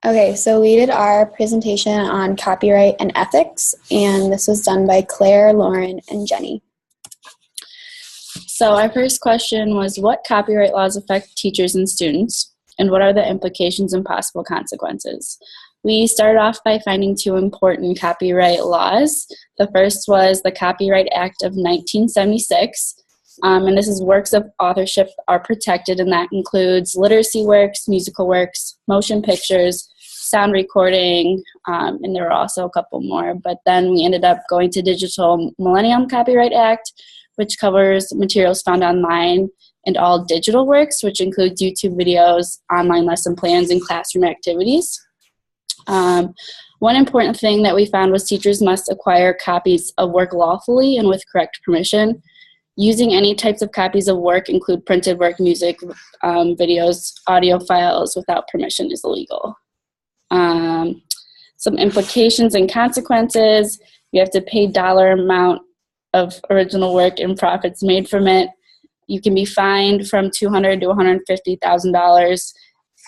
Okay, so we did our presentation on copyright and ethics, and this was done by Claire, Lauren, and Jenny. So our first question was, what copyright laws affect teachers and students, and what are the implications and possible consequences? We started off by finding two important copyright laws. The first was the Copyright Act of 1976, and this is works of authorship are protected, and that includes literacy works, musical works, motion pictures, sound recording, and there were also a couple more. But then we ended up going to Digital Millennium Copyright Act, which covers materials found online and all digital works, which includes YouTube videos, online lesson plans, and classroom activities. One important thing that we found was teachers must acquire copies of work lawfully and with correct permission. Using any types of copies of work, include printed work, music, videos, audio files, without permission is illegal. Some implications and consequences: you have to pay dollar amount of original work and profits made from it. You can be fined from $200,000 to $150,000.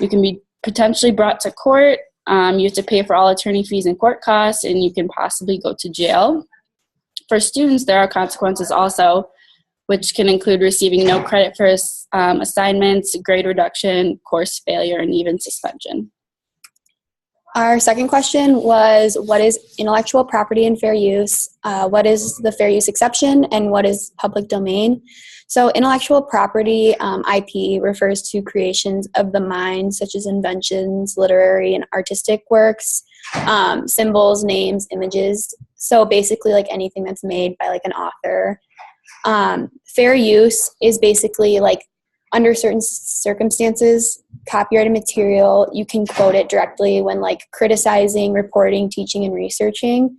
You can be potentially brought to court. You have to pay for all attorney fees and court costs, and you can possibly go to jail. For students, there are consequences also, which can include receiving no credit for assignments, grade reduction, course failure, and even suspension. Our second question was, what is intellectual property and fair use? What is the fair use exception, and what is public domain? So intellectual property, IP, refers to creations of the mind, such as inventions, literary and artistic works, symbols, names, images. So basically like anything that's made by like an author. Fair use is basically like under certain circumstances, copyrighted material, you can quote it directly when like criticizing, reporting, teaching, and researching.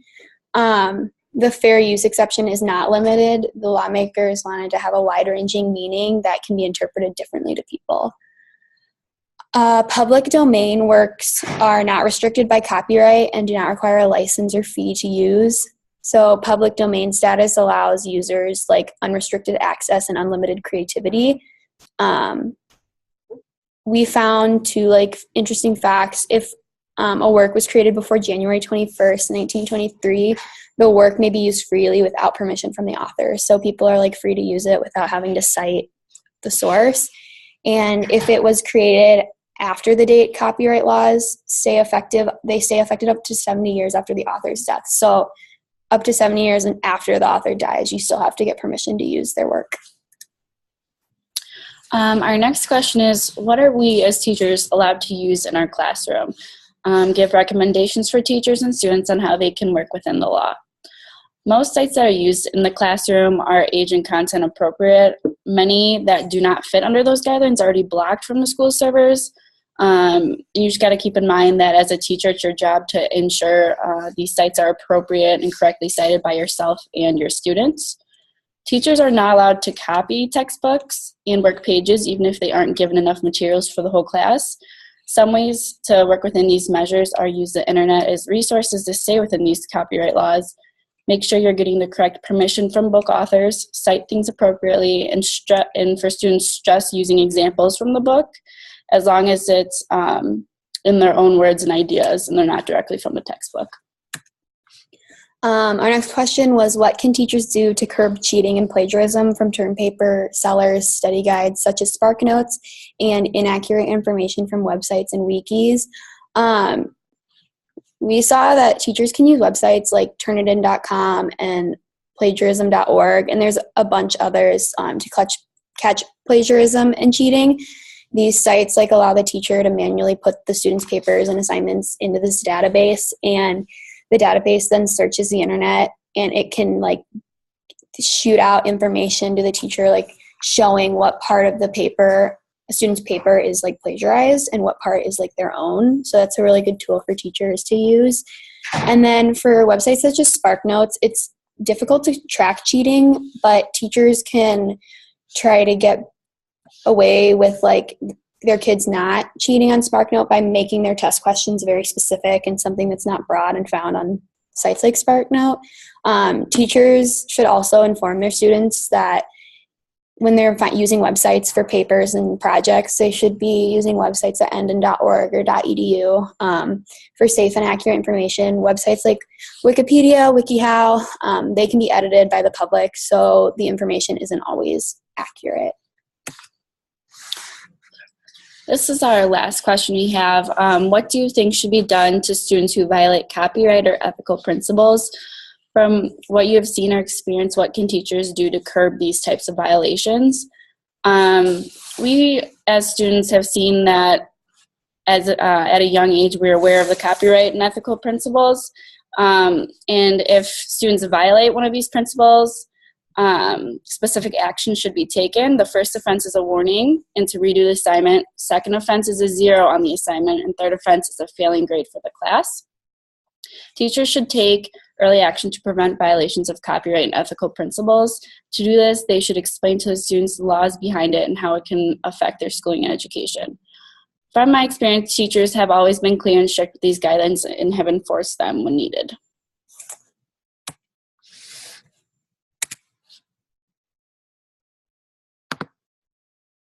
The fair use exception is not limited. The lawmakers wanted to have a wide-ranging meaning that can be interpreted differently to people. Public domain works are not restricted by copyright and do not require a license or fee to use. So public domain status allows users like unrestricted access and unlimited creativity. We found two like interesting facts. If a work was created before January 21st, 1923, the work may be used freely without permission from the author. So people are like free to use it without having to cite the source. And if it was created after the date copyright laws stay effective, they stay effective up to 70 years after the author's death. So up to 70 years and after the author dies, you still have to get permission to use their work. Our next question is, what are we as teachers allowed to use in our classroom? Give recommendations for teachers and students on how they can work within the law. Most sites that are used in the classroom are age and content appropriate. Many that do not fit under those guidelines are already blocked from the school servers. You just got to keep in mind that as a teacher, it's your job to ensure these sites are appropriate and correctly cited by yourself and your students. Teachers are not allowed to copy textbooks and work pages, even if they aren't given enough materials for the whole class. Some ways to work within these measures are use the internet as resources to stay within these copyright laws. Make sure you're getting the correct permission from book authors, cite things appropriately, and for students, stress using examples from the book, as long as it's in their own words and ideas and they're not directly from the textbook. Our next question was, what can teachers do to curb cheating and plagiarism from term paper sellers, study guides such as SparkNotes, and inaccurate information from websites and wikis? We saw that teachers can use websites like Turnitin.com and plagiarism.org, and there's a bunch others to catch plagiarism and cheating. These sites like allow the teacher to manually put the students' papers and assignments into this database, and the database then searches the internet, and it can like shoot out information to the teacher, like showing what part of the paper, a student's paper, is like plagiarized and what part is like their own. So that's a really good tool for teachers to use. And then for websites such as SparkNotes, it's difficult to track cheating, but teachers can try to get away with like their kids not cheating on SparkNote by making their test questions very specific and something that's not broad and found on sites like SparkNote. Teachers should also inform their students that when they're using websites for papers and projects, they should be using websites at endon.org or .edu for safe and accurate information. Websites like Wikipedia, WikiHow, they can be edited by the public, so the information isn't always accurate. This is our last question we have. What do you think should be done to students who violate copyright or ethical principles? From what you have seen or experienced, what can teachers do to curb these types of violations? We, as students, have seen that at a young age, we're aware of the copyright and ethical principles. And if students violate one of these principles, specific action should be taken. The first offense is a warning and to redo the assignment. Second offense is a 0 on the assignment. And third offense is a failing grade for the class. Teachers should take early action to prevent violations of copyright and ethical principles. To do this, they should explain to the students the laws behind it and how it can affect their schooling and education. From my experience, teachers have always been clear and strict with these guidelines and have enforced them when needed.